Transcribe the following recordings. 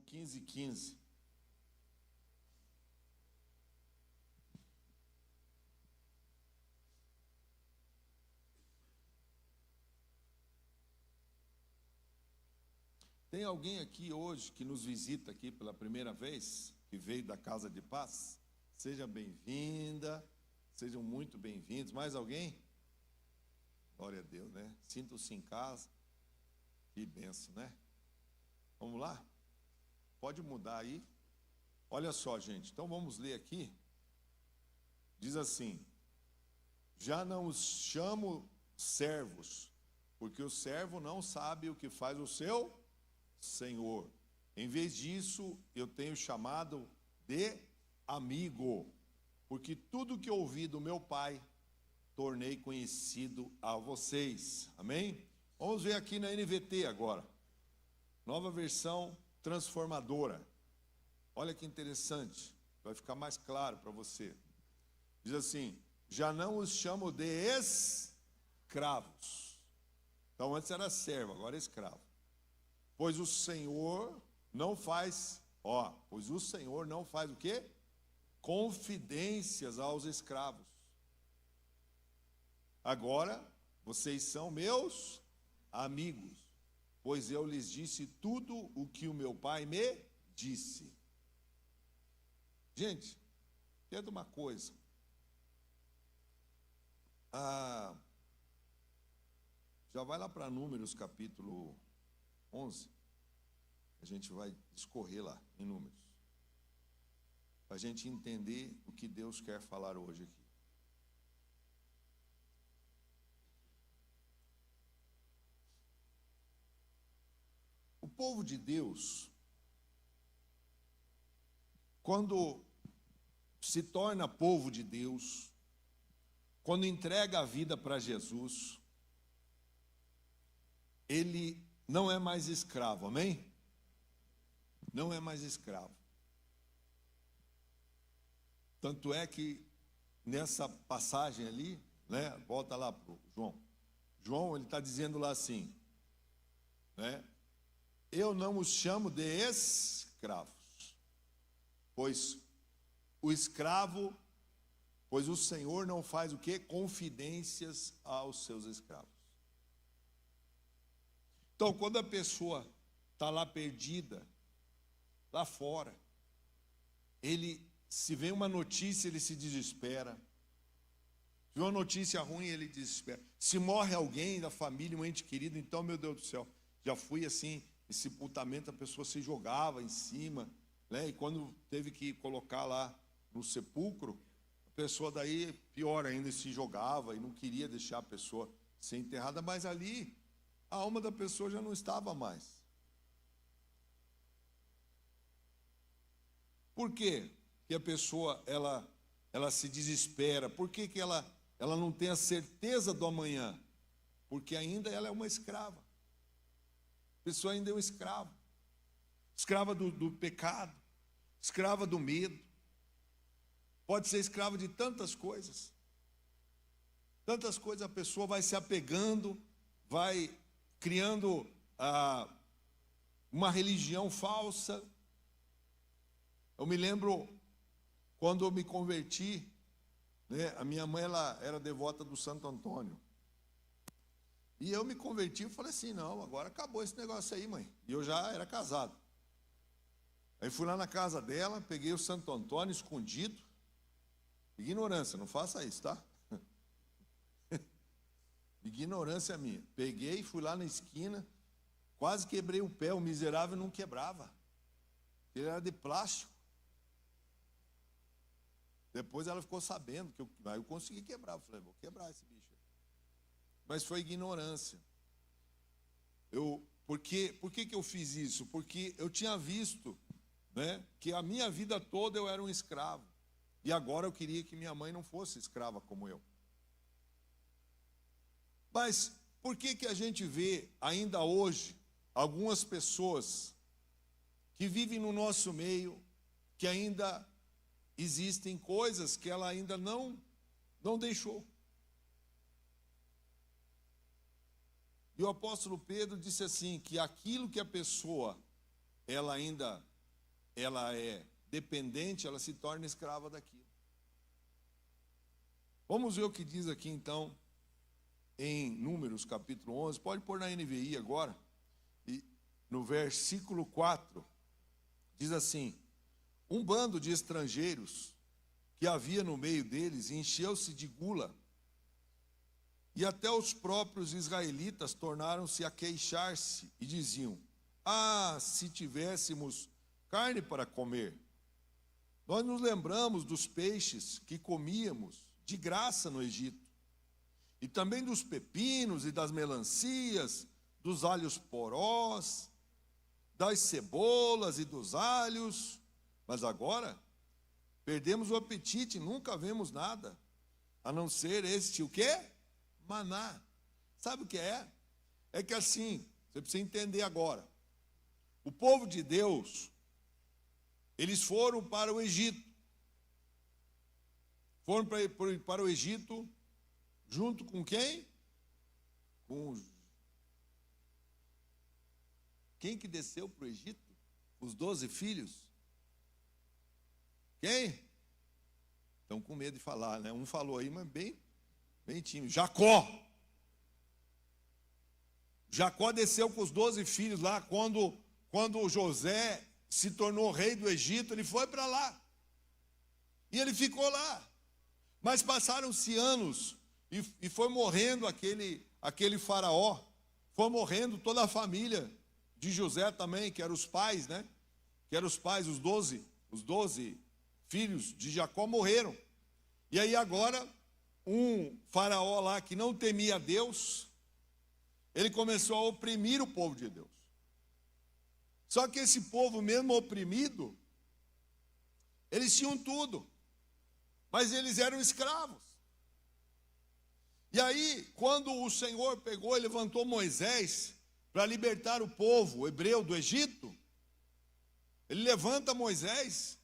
15:15. Tem alguém aqui hoje que nos visita aqui pela primeira vez, que veio da Casa de Paz? Seja bem-vinda, sejam muito bem-vindos. Mais alguém? Glória a Deus, né? Sintam-se em casa. Que bênção, né? Vamos lá? Pode mudar aí. Olha só, gente. Então vamos ler aqui. Diz assim: já não os chamo servos, porque o servo não sabe o que faz o seu Senhor. Em vez disso, eu tenho chamado de amigo, porque tudo que ouvi do meu Pai, tornei conhecido a vocês. Amém? Vamos ver aqui na NVT agora. Nova versão transformadora. Olha que interessante. Vai ficar mais claro para você. Diz assim: já não os chamo de escravos. Então antes era servo, agora é escravo. Pois o Senhor não faz, pois o Senhor não faz o quê? Confidências aos escravos. Agora, vocês são meus amigos, pois eu lhes disse tudo o que o meu Pai me disse. Gente, entenda uma coisa. Já vai lá para Números capítulo 11. A gente vai discorrer lá em Números, para a gente entender o que Deus quer falar hoje aqui. O povo de Deus, quando se torna povo de Deus, quando entrega a vida para Jesus, ele não é mais escravo, amém? Não é mais escravo. Tanto é que nessa passagem ali, né? Volta lá para o João. João, ele está dizendo lá assim, né? Eu não os chamo de escravos, pois o Senhor não faz o quê? Confidências aos seus escravos. Então, quando a pessoa está lá perdida, lá fora, se vem uma notícia, ele se desespera. Se vem uma notícia ruim, ele desespera. Se morre alguém da família, um ente querido, então, meu Deus do céu, já fui assim, em sepultamento, a pessoa se jogava em cima, né? E quando teve que colocar lá no sepulcro, a pessoa daí, pior ainda, se jogava e não queria deixar a pessoa ser enterrada, mas ali a alma da pessoa já não estava mais. Por quê que a pessoa ela se desespera? Por que ela não tem a certeza do amanhã? Porque ainda ela é uma escrava. A pessoa ainda é um escravo. Escrava do pecado, escrava do medo. Pode ser escrava de tantas coisas. Tantas coisas a pessoa vai se apegando, vai criando uma religião falsa. Eu me lembro quando eu me converti, né, a minha mãe ela era devota do Santo Antônio. E eu me converti e falei assim, não, agora acabou esse negócio aí, mãe. E eu já era casado. Aí fui lá na casa dela, peguei o Santo Antônio escondido. Ignorância, não faça isso, tá? Ignorância minha. Peguei, fui lá na esquina, quase quebrei o pé, o miserável não quebrava. Ele era de plástico. Depois ela ficou sabendo que eu consegui quebrar. Eu falei, vou quebrar esse bicho. Mas foi ignorância. Por que eu fiz isso? Porque eu tinha visto, né, que a minha vida toda eu era um escravo. E agora eu queria que minha mãe não fosse escrava como eu. Mas por que a gente vê ainda hoje algumas pessoas que vivem no nosso meio, que ainda existem coisas que ela ainda não deixou? E o apóstolo Pedro disse assim, que aquilo que a pessoa, ela ainda ela é dependente, ela se torna escrava daquilo. Vamos ver o que diz aqui então em Números capítulo 11, pode pôr na NVI agora, e no versículo 4, diz assim: um bando de estrangeiros que havia no meio deles encheu-se de gula, e até os próprios israelitas tornaram-se a queixar-se e diziam: ah, se tivéssemos carne para comer! Nós nos lembramos dos peixes que comíamos de graça no Egito, e também dos pepinos e das melancias, dos alhos porós, das cebolas e dos alhos, mas agora perdemos o apetite, nunca vemos nada, a não ser este, o quê? Maná. Sabe o que é? É que assim, você precisa entender agora, o povo de Deus, eles foram para o Egito, foram para o Egito, junto com quem? Quem que desceu para o Egito? Os 12 filhos? Quem? Estão com medo de falar, né? Um falou aí, mas bem tímido. Jacó. Jacó desceu com os 12 filhos lá, quando José se tornou rei do Egito, ele foi para lá. E ele ficou lá. Mas passaram-se anos, e foi morrendo aquele faraó, foi morrendo toda a família de José também, que eram os pais, né? Que eram os pais, os 12 filhos de Jacó morreram. E aí agora, um faraó lá que não temia Deus, ele começou a oprimir o povo de Deus. Só que esse povo, mesmo oprimido, eles tinham tudo, mas eles eram escravos. E aí, quando o Senhor pegou e levantou Moisés para libertar o povo hebreu do Egito, ele levanta Moisés,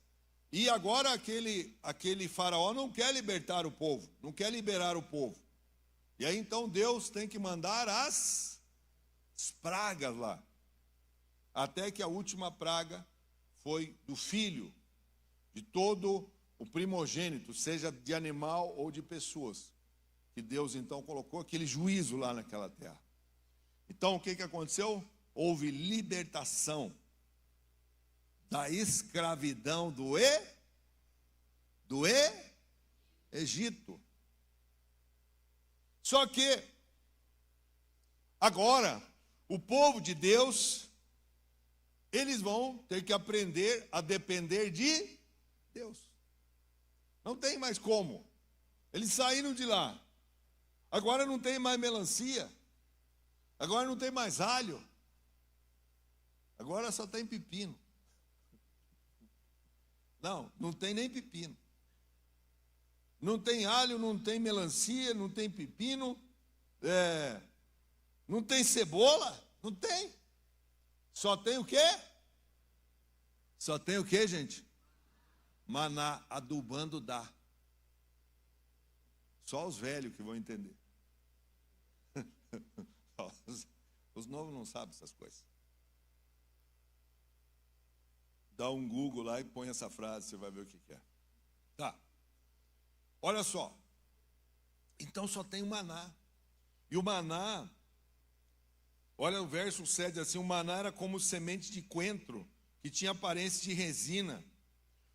e agora aquele faraó não quer libertar o povo, não quer liberar o povo. E aí então Deus tem que mandar as pragas lá, até que a última praga foi do filho, de todo o primogênito, seja de animal ou de pessoas, que Deus então colocou aquele juízo lá naquela terra. Então o que aconteceu? Houve libertação da escravidão do Egito. Só que agora o povo de Deus, eles vão ter que aprender a depender de Deus. Não tem mais como. Eles saíram de lá. Agora não tem mais melancia. Agora não tem mais alho. Agora só tem pepino. Não tem nem pepino. Não tem alho, não tem melancia, não tem pepino, não tem cebola, não tem. Só tem o quê? Só tem o quê, gente? Maná, adubando dá. Só os velhos que vão entender. Os novos não sabem essas coisas. Dá um Google lá e põe essa frase, você vai ver o que é. Tá. Olha só. Então só tem o maná. E o maná, olha o verso 7 assim: o maná era como semente de coentro, que tinha aparência de resina.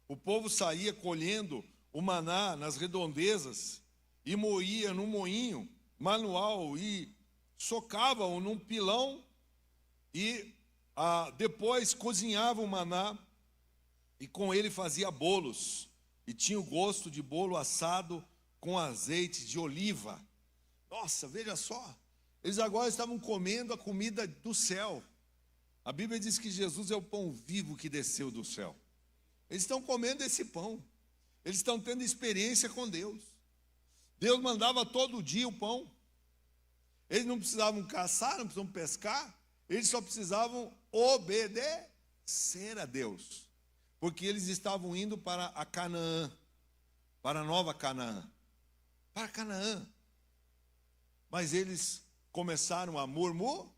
O povo saía colhendo o maná nas redondezas e moía num moinho manual e socava-o num pilão e depois cozinhava o maná e com ele fazia bolos, e tinha o gosto de bolo assado com azeite de oliva. Nossa, veja só, eles agora estavam comendo a comida do céu. A Bíblia diz que Jesus é o pão vivo que desceu do céu. Eles estão comendo esse pão, eles estão tendo experiência com Deus. Deus mandava todo dia o pão. Eles não precisavam caçar, não precisavam pescar, eles só precisavam obedecer a Deus, porque eles estavam indo para a Canaã, para a nova Canaã, para Canaã. Mas eles começaram a murmurar,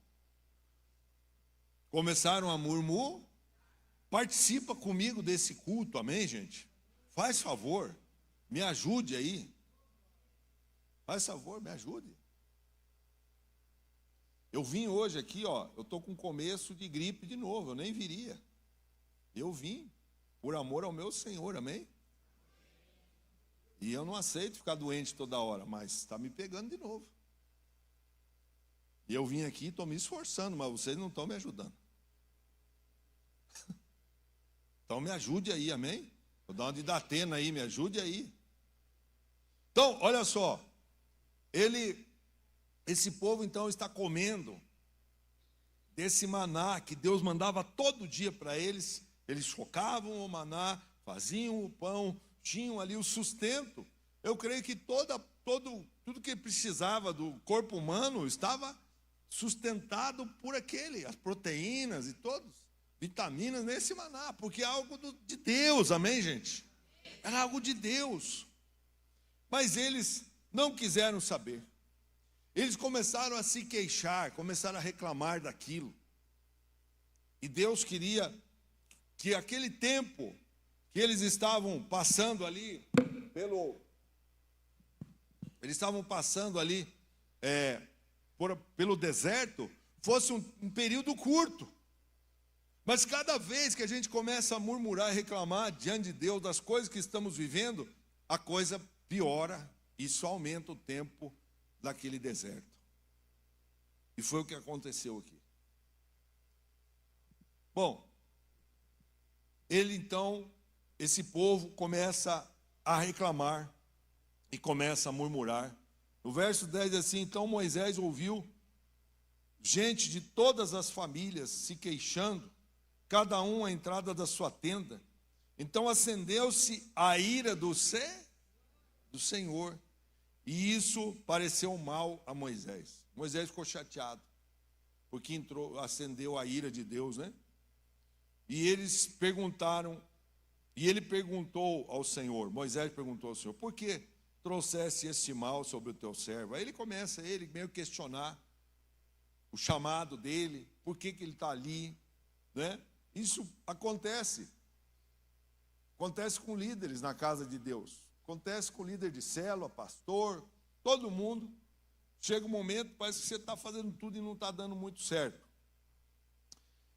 Participa comigo desse culto, amém, gente? Faz favor, me ajude aí. Faz favor, me ajude. Eu vim hoje aqui, ó, eu estou com começo de gripe de novo, eu nem viria. Eu vim, por amor ao meu Senhor, amém? E eu não aceito ficar doente toda hora, mas está me pegando de novo. E eu vim aqui e estou me esforçando, mas vocês não estão me ajudando. Então me ajude aí, amém? Vou dar uma de Datena aí, me ajude aí. Então, olha só. Esse povo então está comendo desse maná que Deus mandava todo dia para eles. Eles chocavam o maná, faziam o pão, tinham ali o sustento. Eu creio que tudo que precisava do corpo humano estava sustentado por as proteínas e todas, vitaminas nesse maná, porque é algo de Deus, amém, gente? Era algo de Deus. Mas eles não quiseram saber. Eles começaram a se queixar, começaram a reclamar daquilo. E Deus queria que aquele tempo que eles estavam passando ali pelo deserto fosse um período curto. Mas cada vez que a gente começa a murmurar e reclamar diante de Deus das coisas que estamos vivendo, a coisa piora e isso aumenta o tempo daquele deserto. E foi o que aconteceu aqui. Bom, esse povo começa a reclamar e começa a murmurar. No verso 10 diz assim: então Moisés ouviu gente de todas as famílias se queixando, cada um à entrada da sua tenda. Então acendeu-se a ira do Senhor, e isso pareceu mal a Moisés. Moisés ficou chateado, porque acendeu a ira de Deus, né? E eles perguntaram, e ele perguntou ao Senhor, Moisés perguntou ao Senhor: por que trouxesse este mal sobre o teu servo? Aí ele começa, meio a questionar o chamado dele, por que ele está ali, né? Isso acontece com líderes na casa de Deus, acontece com líder de célula, pastor, todo mundo. Chega um momento, parece que você está fazendo tudo e não está dando muito certo.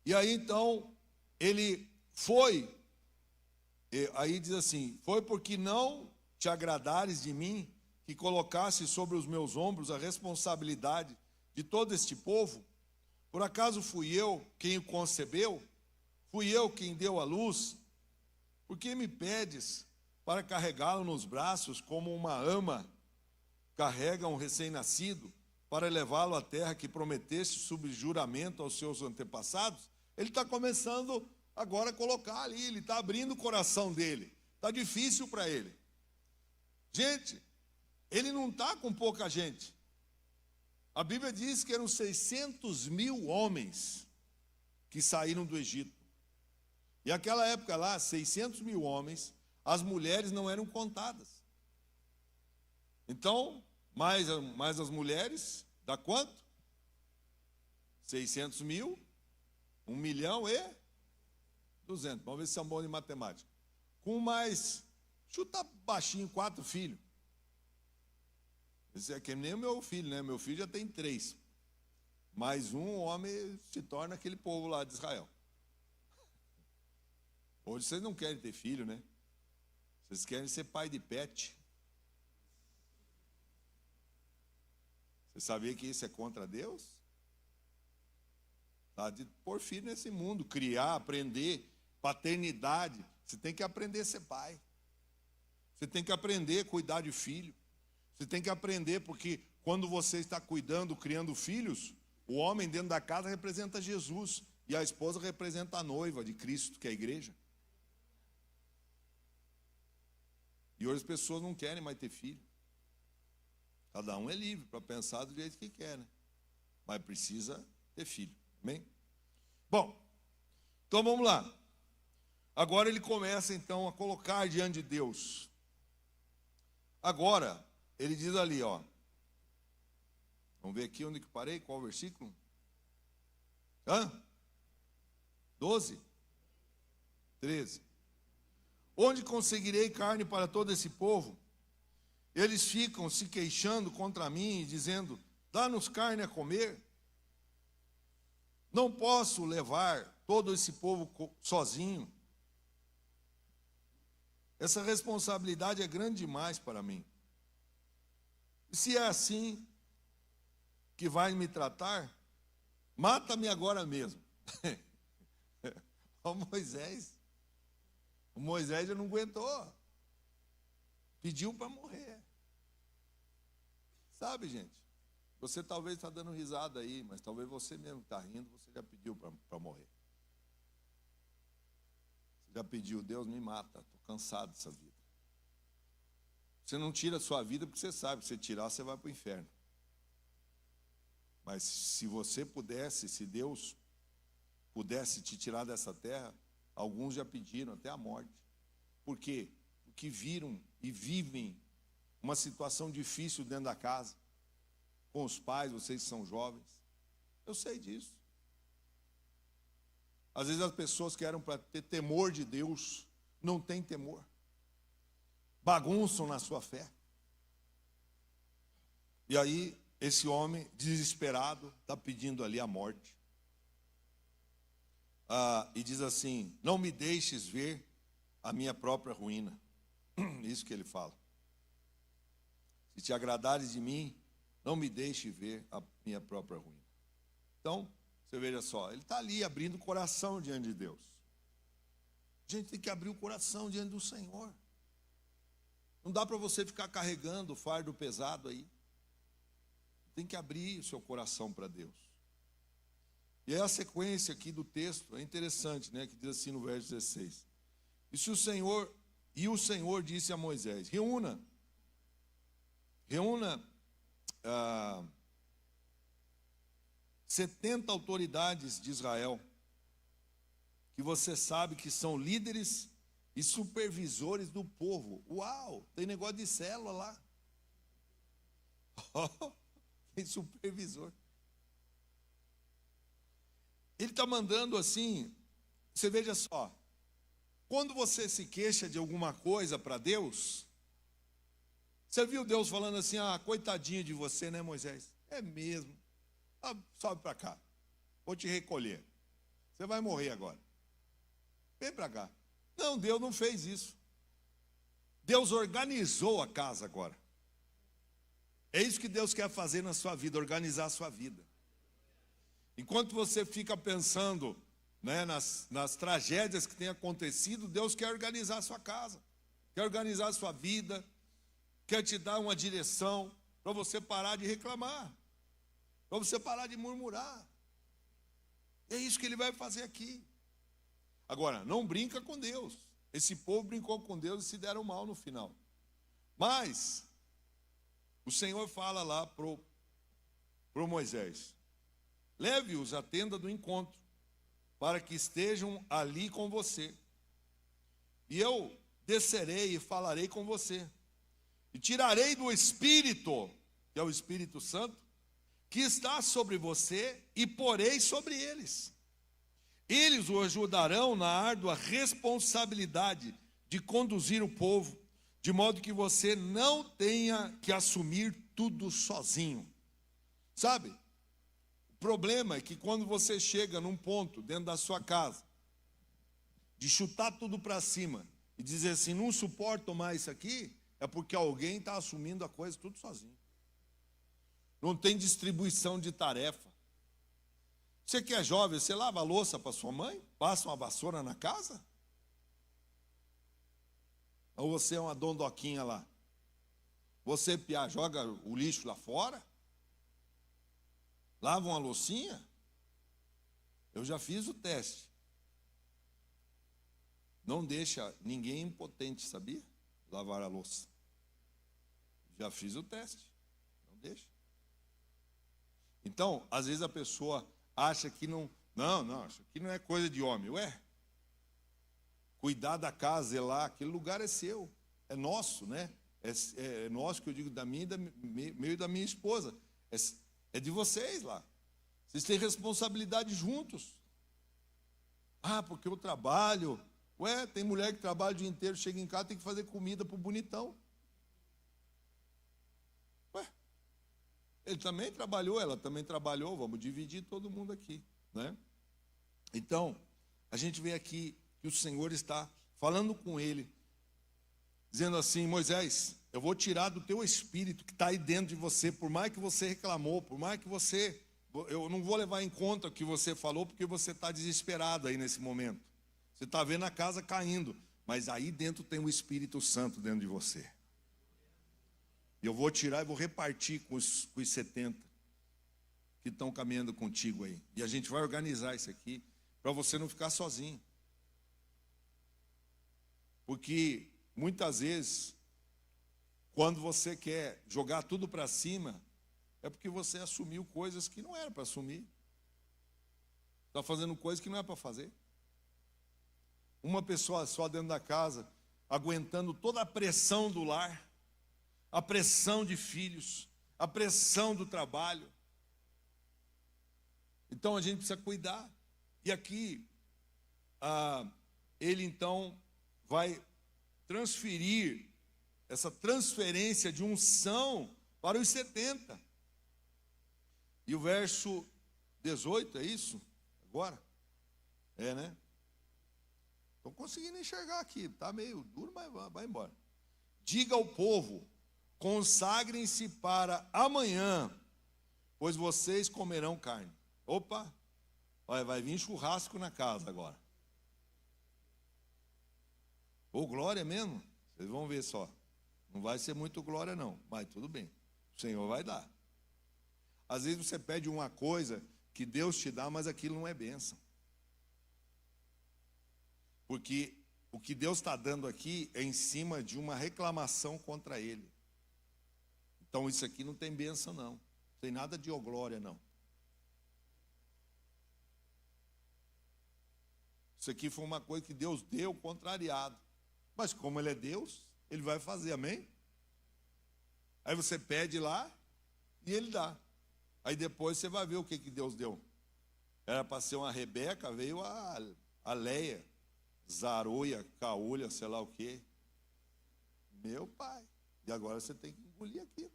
E aí então, ele foi, aí diz assim: foi porque não te agradares de mim, que colocasse sobre os meus ombros a responsabilidade de todo este povo? Por acaso fui eu quem o concebeu? Fui eu quem deu a luz? Por que me pedes para carregá-lo nos braços como uma ama carrega um recém-nascido, para levá-lo à terra que prometeste sob juramento aos seus antepassados? Ele está começando agora a colocar ali, ele está abrindo o coração dele. Está difícil para ele. Gente, ele não está com pouca gente. A Bíblia diz que eram 600.000 homens que saíram do Egito. E naquela época lá, 600.000 homens, as mulheres não eram contadas. Então, mais as mulheres, dá quanto? 600.000, 1.200.000. Vamos ver se são bons em matemática. Com mais, chuta baixinho, 4 filhos. Esse aqui é nem o meu filho, né? Meu filho já tem 3. Mais um homem se torna aquele povo lá de Israel. Hoje vocês não querem ter filho, né? Vocês querem ser pai de pet. Você sabia que isso é contra Deus? Tá de pôr filho nesse mundo, criar, aprender, paternidade. Você tem que aprender a ser pai. Você tem que aprender a cuidar de filho. Você tem que aprender, porque quando você está cuidando, criando filhos, o homem dentro da casa representa Jesus e a esposa representa a noiva de Cristo, que é a igreja. E hoje as pessoas não querem mais ter filho. Cada um é livre para pensar do jeito que quer, né? Mas precisa ter filho, amém? Bom, então vamos lá. Agora ele começa então a colocar diante de Deus. Agora, ele diz ali, ó. Vamos ver aqui onde que parei, qual o versículo? 12? 13. Onde conseguirei carne para todo esse povo? Eles ficam se queixando contra mim, dizendo: dá-nos carne a comer. Não posso levar todo esse povo sozinho. Essa responsabilidade é grande demais para mim. E se é assim que vai me tratar, mata-me agora mesmo. O Moisés já não aguentou. Pediu para morrer. Sabe, gente? Você talvez está dando risada aí, mas talvez você mesmo está rindo, você já pediu para morrer. Você já pediu: Deus me mata, estou cansado dessa vida. Você não tira a sua vida porque você sabe que se tirar, você vai para o inferno. Mas se você pudesse, se Deus pudesse te tirar dessa terra, alguns já pediram até a morte. Por quê? Porque viram e vivem uma situação difícil dentro da casa, com os pais, vocês que são jovens. Eu sei disso. Às vezes as pessoas que eram para ter temor de Deus, não têm temor. Bagunçam na sua fé. E aí, esse homem, desesperado, está pedindo ali a morte. E diz assim: não me deixes ver a minha própria ruína. Isso que ele fala. Se te agradares de mim, não me deixe ver a minha própria ruína. Então, você veja só, ele está ali abrindo o coração diante de Deus. A gente tem que abrir o coração diante do Senhor. Não dá para você ficar carregando o fardo pesado aí. Tem que abrir o seu coração para Deus. E aí a sequência aqui do texto é interessante, né? Que diz assim no verso 16. E o Senhor disse a Moisés: reúna 70 autoridades de Israel, que você sabe que são líderes e supervisores do povo. Uau, tem negócio de célula lá. Tem supervisor. Ele está mandando assim, você veja só, quando você se queixa de alguma coisa para Deus, você viu Deus falando assim: coitadinho de você, né, Moisés? É mesmo. Sobe para cá, vou te recolher. Você vai morrer agora. Vem para cá. Não, Deus não fez isso. Deus organizou a casa agora. É isso que Deus quer fazer na sua vida, organizar a sua vida. Enquanto você fica pensando, né, nas tragédias que têm acontecido, Deus quer organizar a sua casa, quer organizar a sua vida, quer te dar uma direção para você parar de reclamar, para você parar de murmurar. É isso que Ele vai fazer aqui. Agora, não brinca com Deus. Esse povo brincou com Deus e se deram mal no final. Mas o Senhor fala lá pro Moisés: leve-os à tenda do encontro, para que estejam ali com você. E eu descerei e falarei com você. E tirarei do Espírito, que é o Espírito Santo, que está sobre você, e porei sobre eles. Eles o ajudarão na árdua responsabilidade de conduzir o povo, de modo que você não tenha que assumir tudo sozinho. Sabe? O problema é que quando você chega num ponto dentro da sua casa, de chutar tudo para cima e dizer assim: não suporto mais isso aqui, é porque alguém está assumindo a coisa tudo sozinho. Não tem distribuição de tarefa. Você que é jovem, você lava a louça para sua mãe? Passa uma vassoura na casa? Ou você é uma dondoquinha lá? Você, piá, joga o lixo lá fora? Lava uma loucinha? Eu já fiz o teste. Não deixa ninguém impotente, sabia? Lavar a louça. Já fiz o teste. Não deixa. Então, às vezes a pessoa acha que não, isso aqui não é coisa de homem. Ué, cuidar da casa, zelar, aquele lugar é seu, é nosso, né? É nosso, que eu digo, da minha, meu e da minha esposa. É de vocês lá. Vocês têm responsabilidade juntos. Porque eu trabalho, Ué, tem mulher que trabalha o dia inteiro, chega em casa, tem que fazer comida pro bonitão. Ué, ele também trabalhou, ela também trabalhou, vamos dividir todo mundo aqui, né? Então, a gente vê aqui que o Senhor está falando com ele, dizendo assim: Moisés, eu vou tirar do teu espírito que está aí dentro de você, por mais que você reclamou, por mais que eu não vou levar em conta o que você falou, porque você está desesperado aí nesse momento. Você está vendo a casa caindo, mas aí dentro tem o Espírito Santo dentro de você. E eu vou tirar e vou repartir com os 70 que estão caminhando contigo aí. E a gente vai organizar isso aqui, para você não ficar sozinho. Porque muitas vezes, quando você quer jogar tudo para cima, é porque você assumiu coisas que não era para assumir. Está fazendo coisas que não é para fazer. Uma pessoa só dentro da casa, aguentando toda a pressão do lar, a pressão de filhos, a pressão do trabalho. Então a gente precisa cuidar. E aqui, ele então vai transferir essa transferência de unção para os 70. E o verso 18, é isso? Agora? É, né? Estou conseguindo enxergar aqui, está meio duro, mas vai embora. Diga ao povo: consagrem-se para amanhã, pois vocês comerão carne. Opa, olha, vai vir churrasco na casa agora. Ou glória mesmo, vocês vão ver só. Não vai ser muito glória não, mas tudo bem, o Senhor vai dar. Às vezes você pede uma coisa que Deus te dá, mas aquilo não é bênção. Porque o que Deus está dando aqui é em cima de uma reclamação contra Ele. Então isso aqui não tem bênção não, não tem nada de glória não. Isso aqui foi uma coisa que Deus deu contrariado. Mas como Ele é Deus, Ele vai fazer, amém? Aí você pede lá e Ele dá. Aí depois você vai ver o que Deus deu. Era para ser uma Rebeca, veio a Leia, Zaroia, Caolha, sei lá o quê. Meu pai. E agora você tem que engolir aquilo.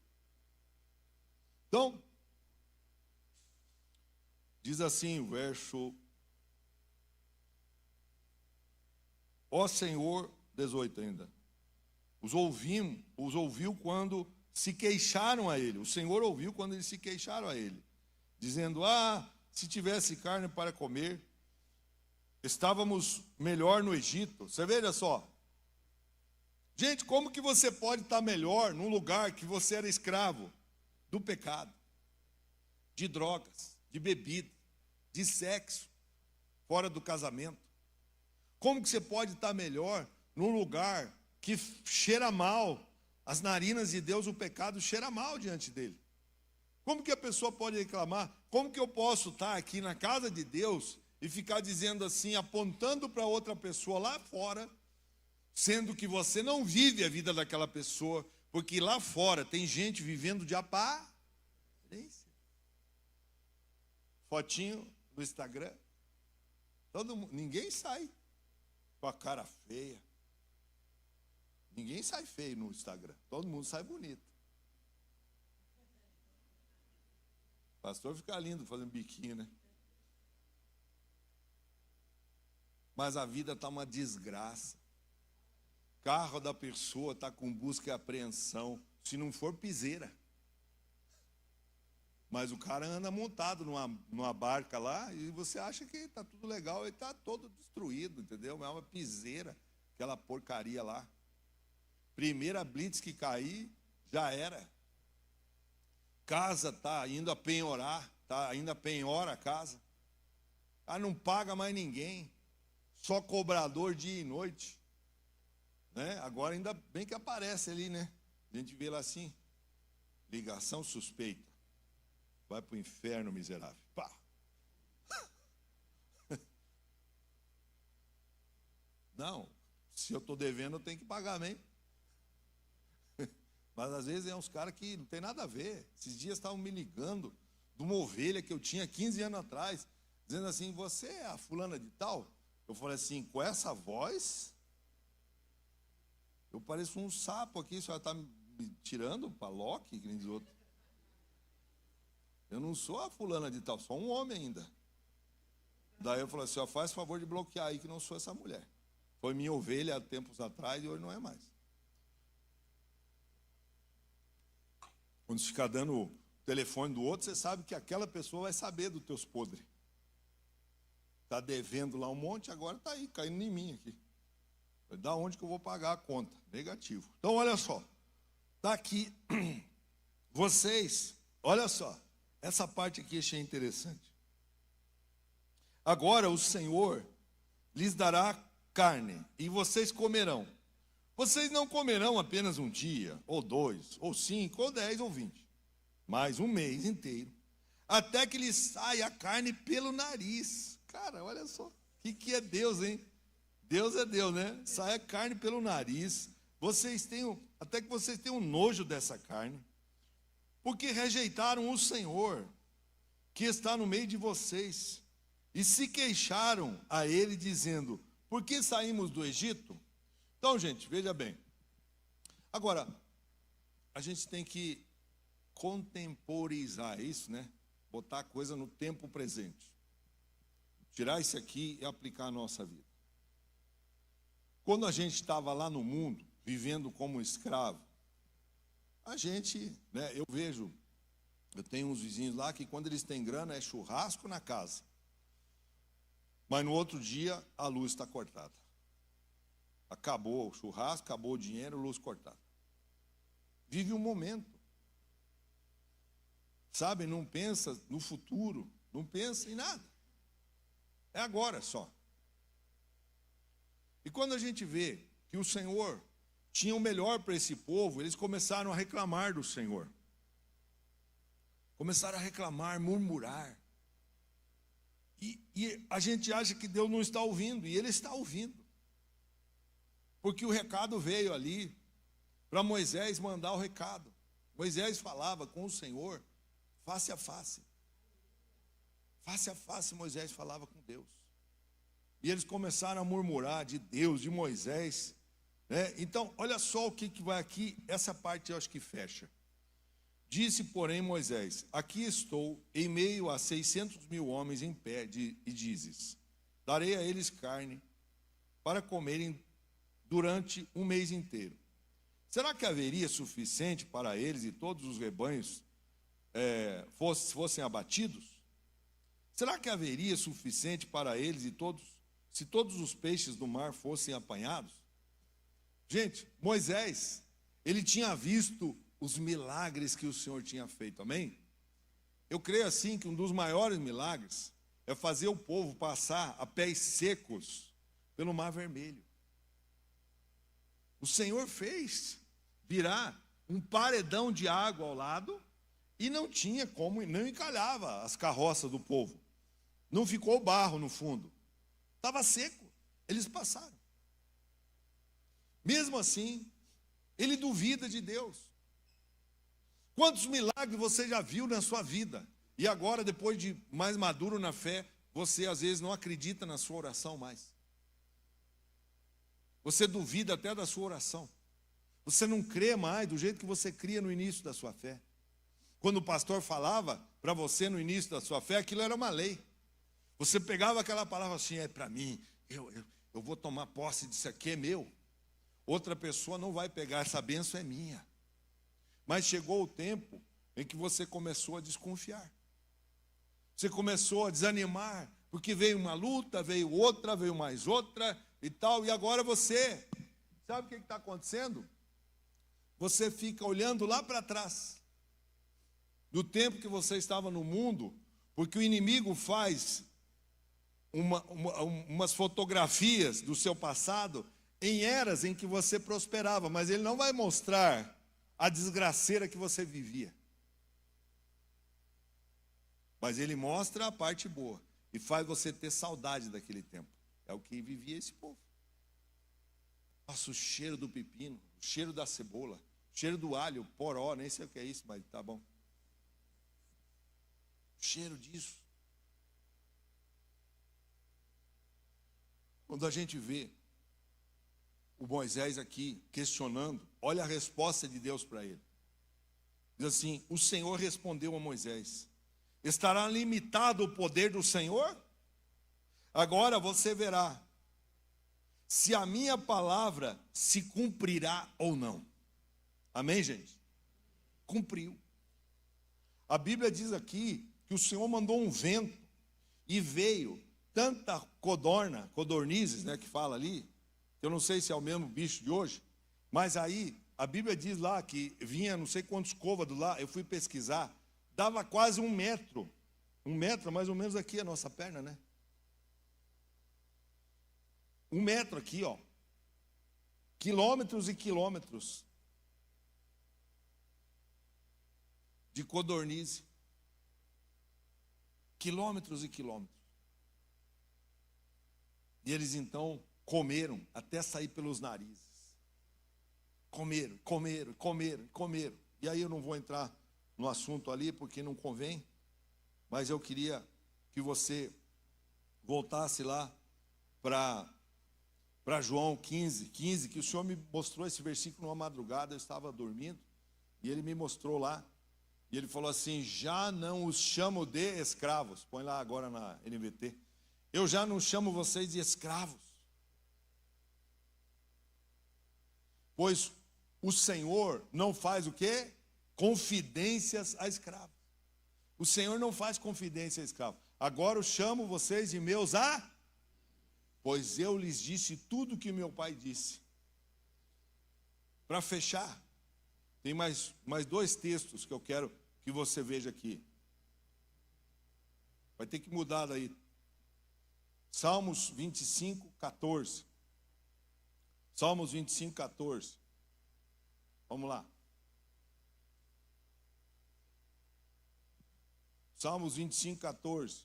Então, diz assim o verso: ó Senhor, 18 ainda, os ouviu quando se queixaram a ele. O Senhor ouviu quando eles se queixaram a ele, dizendo: se tivesse carne para comer, estávamos melhor no Egito. Você veja só, gente, como que você pode estar melhor num lugar que você era escravo do pecado, de drogas, de bebida, de sexo, fora do casamento? Como que você pode estar melhor num lugar que cheira mal? As narinas de Deus, o pecado cheira mal diante dele. Como que a pessoa pode reclamar? Como que eu posso estar aqui na casa de Deus e ficar dizendo assim, apontando para outra pessoa lá fora, sendo que você não vive a vida daquela pessoa, porque lá fora tem gente vivendo de aparência. Fotinho no Instagram, ninguém sai com a cara feia. Ninguém sai feio no Instagram, todo mundo sai bonito. O pastor fica lindo fazendo biquinho, né? Mas a vida está uma desgraça. Carro da pessoa está com busca e apreensão, se não for piseira. Mas o cara anda montado numa barca lá e você acha que está tudo legal, ele está todo destruído, entendeu? É uma piseira, aquela porcaria lá. Primeira blitz que cair, já era. Casa está indo a penhorar, ainda penhora a casa. Não paga mais ninguém, só cobrador dia e noite. Né? Agora ainda bem que aparece ali, né? A gente vê lá assim, ligação suspeita. Vai para o inferno, miserável. Pá. Não, se eu estou devendo, eu tenho que pagar, amém? Mas às vezes é uns caras que não tem nada a ver. Esses dias estavam me ligando de uma ovelha que eu tinha 15 anos atrás, dizendo assim: você é a fulana de tal? Eu falei assim, com essa voz, eu pareço um sapo aqui, a senhora está me tirando para Loki, que nem diz outro. Eu não sou a fulana de tal, sou um homem ainda. Daí eu falei assim, ó, faz favor de bloquear aí que não sou essa mulher. Foi minha ovelha há tempos atrás e hoje não é mais. Quando você ficar dando o telefone do outro, você sabe que aquela pessoa vai saber dos teus podres. Está devendo lá um monte, agora está aí, caindo em mim aqui. Da onde que eu vou pagar a conta? Negativo. Então, olha só. Está aqui. Vocês, olha só. Essa parte aqui achei interessante. Agora o Senhor lhes dará carne, e vocês comerão. Vocês não comerão apenas um dia, ou 2, ou 5, ou 10, ou 20, mas um mês inteiro, até que lhes saia a carne pelo nariz. Cara, olha só, o que é Deus, hein? Deus é Deus, né? Sai a carne pelo nariz, até que vocês tenham nojo dessa carne, porque rejeitaram o Senhor, que está no meio de vocês, e se queixaram a Ele, dizendo, por que saímos do Egito? Então, gente, veja bem. Agora, a gente tem que contemporizar isso, né? Botar a coisa no tempo presente. Tirar isso aqui e aplicar a nossa vida. Quando a gente estava lá no mundo, vivendo como escravo, a gente, né, eu tenho uns vizinhos lá que quando eles têm grana é churrasco na casa. Mas no outro dia a luz está cortada. Acabou o churrasco, acabou o dinheiro, luz cortada. Vive um momento. Sabe, não pensa no futuro, não pensa em nada. É agora só. E quando a gente vê que o Senhor tinha o melhor para esse povo, eles começaram a reclamar do Senhor. Começaram a reclamar, murmurar. E a gente acha que Deus não está ouvindo, e Ele está ouvindo. Porque o recado veio ali para Moisés mandar o recado. Moisés falava com o Senhor face a face. Face a face Moisés falava com Deus. E eles começaram a murmurar de Deus, de Moisés, né? Então, olha só o que vai aqui, essa parte eu acho que fecha. Disse, porém, Moisés, aqui estou em meio a 600.000 homens em pé, e dizes, darei a eles carne para comerem durante um mês inteiro. Será que haveria suficiente para eles e todos os rebanhos fossem abatidos? Será que haveria suficiente para eles se todos os peixes do mar fossem apanhados? Gente, Moisés, ele tinha visto os milagres que o Senhor tinha feito, amém? Eu creio assim que um dos maiores milagres é fazer o povo passar a pés secos pelo Mar Vermelho. O Senhor fez virar um paredão de água ao lado e não tinha como, não encalhava as carroças do povo. Não ficou barro no fundo. Estava seco, eles passaram. Mesmo assim, ele duvida de Deus. Quantos milagres você já viu na sua vida? E agora, depois de mais maduro na fé, você às vezes não acredita na sua oração mais. Você duvida até da sua oração. Você não crê mais do jeito que você cria no início da sua fé. Quando o pastor falava para você no início da sua fé, aquilo era uma lei. Você pegava aquela palavra assim, é para mim, eu vou tomar posse disso aqui, é meu. Outra pessoa não vai pegar, essa bênção é minha. Mas chegou o tempo em que você começou a desconfiar. Você começou a desanimar, porque veio uma luta, veio outra, veio mais outra e tal. E agora você, sabe o que está acontecendo? Você fica olhando lá para trás, do tempo que você estava no mundo, porque o inimigo faz umas fotografias do seu passado em eras em que você prosperava, mas ele não vai mostrar a desgraceira que você vivia. Mas ele mostra a parte boa e faz você ter saudade daquele tempo. É o que vivia esse povo. Nossa, o cheiro do pepino, o cheiro da cebola, o cheiro do alho, poró, nem sei o que é isso, mas tá bom. O cheiro disso. Quando a gente vê o Moisés aqui questionando, olha a resposta de Deus para ele. Diz assim: o Senhor respondeu a Moisés: estará limitado o poder do Senhor? Agora você verá se a minha palavra se cumprirá ou não. Amém, gente? Cumpriu. A Bíblia diz aqui que o Senhor mandou um vento e veio tanta codornizes, né, que fala ali. Eu não sei se é o mesmo bicho de hoje, mas aí a Bíblia diz lá que vinha não sei quantos côvados lá. Eu fui pesquisar, dava quase 1 metro. 1 metro, mais ou menos aqui a nossa perna, né? 1 metro aqui, ó. Quilômetros e quilômetros de codornize. Quilômetros e quilômetros. E eles então comeram até sair pelos narizes. Comeram, comeram, comeram, comeram. E aí eu não vou entrar no assunto ali porque não convém, mas eu queria que você voltasse lá para João 15, que o Senhor me mostrou esse versículo numa madrugada. Eu estava dormindo e ele me mostrou lá. E ele falou assim: já não os chamo de escravos. Põe lá agora na NVT. Eu já não chamo vocês de escravos, pois o Senhor não faz o quê? Confidências a escravos. O Senhor não faz confidência a escravos. Agora eu chamo vocês de meus pois eu lhes disse tudo o que meu pai disse. Para fechar, tem mais 2 textos que eu quero que você veja aqui. Vai ter que mudar daí. Salmos 25, 14. Salmos 25, 14. Vamos lá. Salmos 25, 14.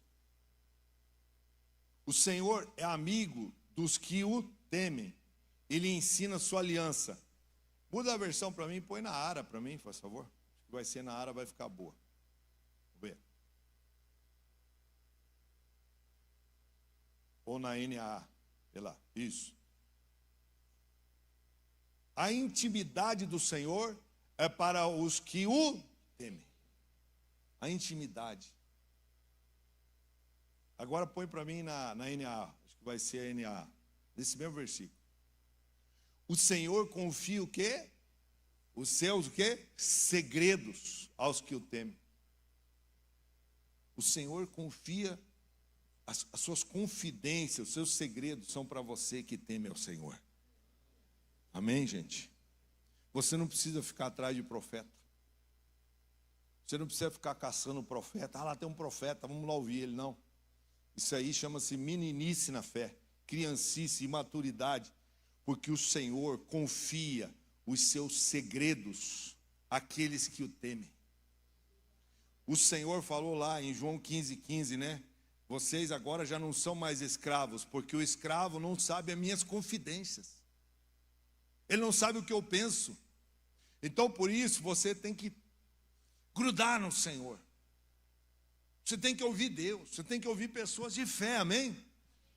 O Senhor é amigo dos que o temem. Ele ensina a sua aliança. Muda a versão para mim, põe na Ara para mim, por favor. Acho que vai ser na Ara, vai ficar boa. Vamos ver. Ou na NAA, sei lá, isso. A intimidade do Senhor é para os que o temem. A intimidade. Agora põe para mim na NAA, acho que vai ser a NAA, nesse mesmo versículo. O Senhor confia o quê? Os seus o quê? Segredos aos que o temem. O Senhor confia as suas confidências, os seus segredos são para você que teme ao Senhor. Amém, gente? Você não precisa ficar atrás de profeta. Você não precisa ficar caçando o profeta. Ah, lá tem um profeta, vamos lá ouvir ele. Não. Isso aí chama-se meninice na fé, criancice, imaturidade, porque o Senhor confia os seus segredos àqueles que o temem. O Senhor falou lá em João 15, 15, né? Vocês agora já não são mais escravos, porque o escravo não sabe as minhas confidências. Ele não sabe o que eu penso. Então, por isso, você tem que grudar no Senhor. Você tem que ouvir Deus. Você tem que ouvir pessoas de fé, amém?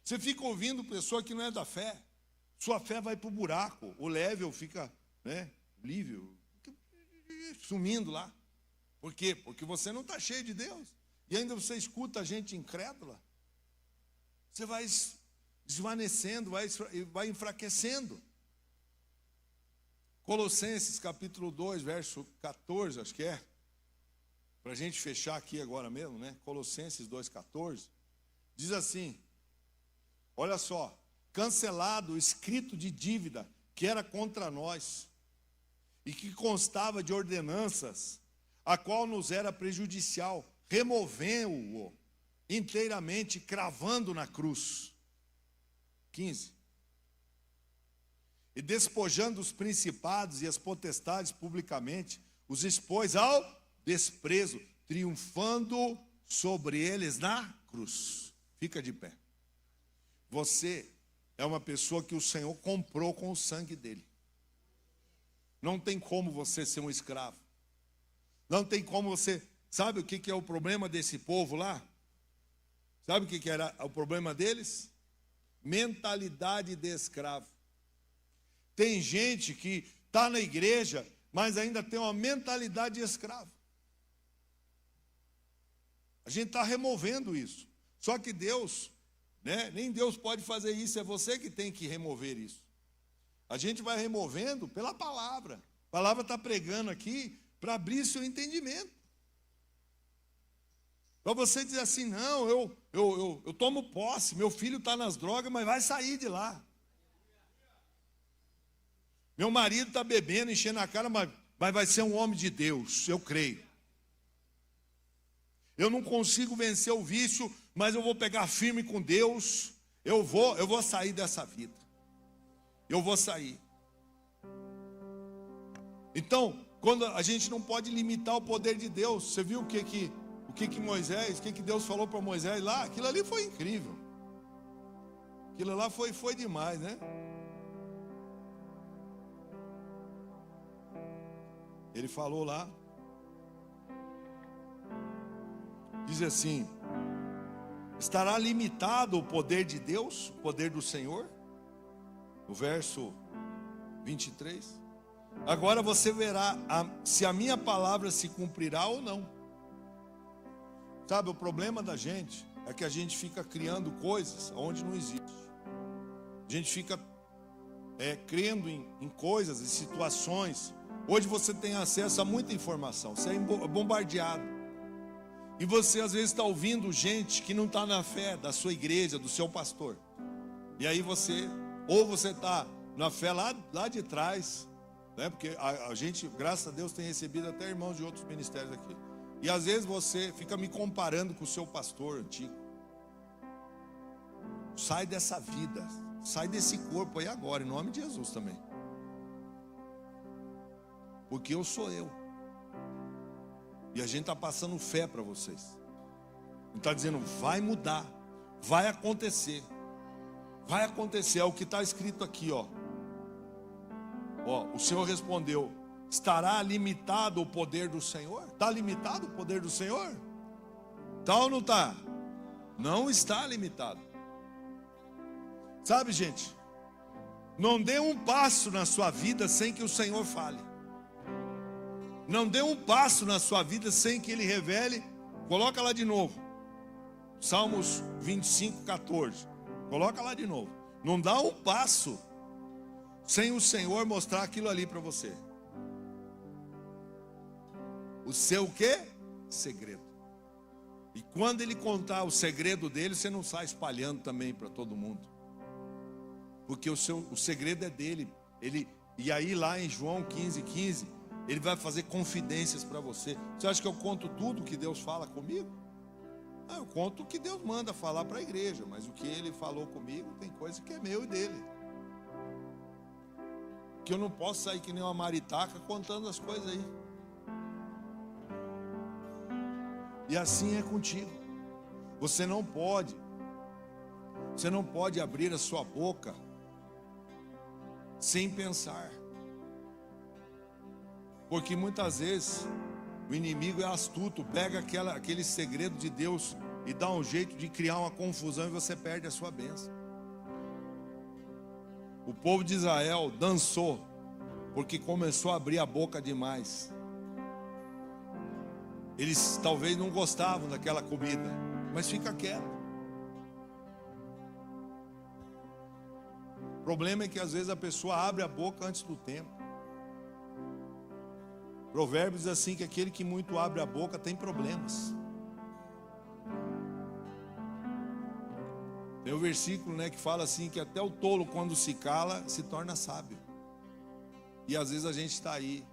Você fica ouvindo pessoa que não é da fé. Sua fé vai para o buraco. O level fica, né, livre, sumindo lá. Por quê? Porque você não está cheio de Deus. E ainda você escuta gente incrédula. Você vai desvanecendo, vai enfraquecendo. Colossenses capítulo 2, verso 14, acho que é. Para a gente fechar aqui agora mesmo, né? Colossenses 2,14. Diz assim, olha só. Cancelado o escrito de dívida que era contra nós e que constava de ordenanças, a qual nos era prejudicial, removendo-o inteiramente, cravando na cruz. 15. E despojando os principados e as potestades publicamente, os expôs ao desprezo, triunfando sobre eles na cruz. Fica de pé. Você é uma pessoa que o Senhor comprou com o sangue dele. Não tem como você ser um escravo. Não tem como você... Sabe o que é o problema desse povo lá? Sabe o que era o problema deles? mentalidade de escravo. Tem gente que está na igreja, mas ainda tem uma mentalidade de escravo. A gente está removendo isso. Só que Deus, nem Deus pode fazer isso, é você que tem que remover isso. A gente vai removendo pela palavra. A palavra está pregando aqui para abrir seu entendimento. Para você dizer assim, não, eu tomo posse, meu filho está nas drogas, mas vai sair de lá. Meu marido está bebendo, enchendo a cara, mas vai ser um homem de Deus, eu creio. Eu não consigo vencer o vício, mas eu vou pegar firme com Deus. Eu vou sair dessa vida. Eu vou sair. Então, quando a gente não pode limitar o poder de Deus. Você viu o que Moisés, o que Deus falou para Moisés lá? Aquilo ali foi incrível. Aquilo lá foi demais, né? Ele falou lá, diz assim: estará limitado o poder de Deus, o poder do Senhor? No verso 23. Agora você verá se a minha palavra se cumprirá ou não. Sabe, o problema da gente é que a gente fica criando coisas onde não existe. A gente fica crendo em coisas, em situações. Hoje você tem acesso a muita informação, você é bombardeado. E você às vezes está ouvindo gente que não está na fé da sua igreja, do seu pastor. E aí você está na fé lá de trás, né? Porque a gente, graças a Deus, tem recebido até irmãos de outros ministérios aqui. E às vezes você fica me comparando com o seu pastor antigo. Sai dessa vida, sai desse corpo aí agora, em nome de Jesus também. Porque eu sou eu. E a gente está passando fé para vocês. Ele está dizendo, vai mudar, vai acontecer. Vai acontecer, é o que está escrito aqui, ó. O Senhor respondeu, estará limitado o poder do Senhor? Está limitado o poder do Senhor? Está ou não está? Não está limitado. Sabe, gente, não dê um passo na sua vida sem que o Senhor fale. Não dê um passo na sua vida sem que Ele revele. Coloca lá de novo, Salmos 25, 14. Coloca lá de novo. Não dá um passo sem o Senhor mostrar aquilo ali para você. O seu quê? Segredo. E quando Ele contar o segredo dele, você não sai espalhando também para todo mundo. Porque o segredo é dele. E aí lá em João 15:15, Ele vai fazer confidências para você. Você acha que eu conto tudo que Deus fala comigo? Não, eu conto o que Deus manda falar para a igreja. Mas o que Ele falou comigo, tem coisa que é meu e dele. Que eu não posso sair que nem uma maritaca contando as coisas aí. E assim é contigo. Você não pode abrir a sua boca sem pensar. Porque muitas vezes o inimigo é astuto, pega aquele segredo de Deus e dá um jeito de criar uma confusão e você perde a sua bênção. O povo de Israel dançou porque começou a abrir a boca demais. Eles talvez não gostavam daquela comida, mas fica quieto. O problema é que às vezes a pessoa abre a boca antes do tempo. Provérbios diz assim que aquele que muito abre a boca tem problemas. Tem um versículo, que fala assim que até o tolo quando se cala se torna sábio. E às vezes a gente está aí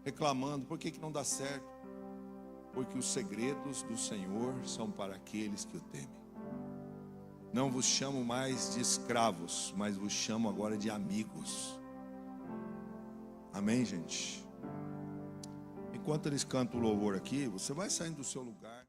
reclamando, por que não dá certo? Porque os segredos do Senhor são para aqueles que o temem. Não vos chamo mais de escravos, mas vos chamo agora de amigos. Amém, gente? Enquanto eles cantam o louvor aqui, você vai saindo do seu lugar.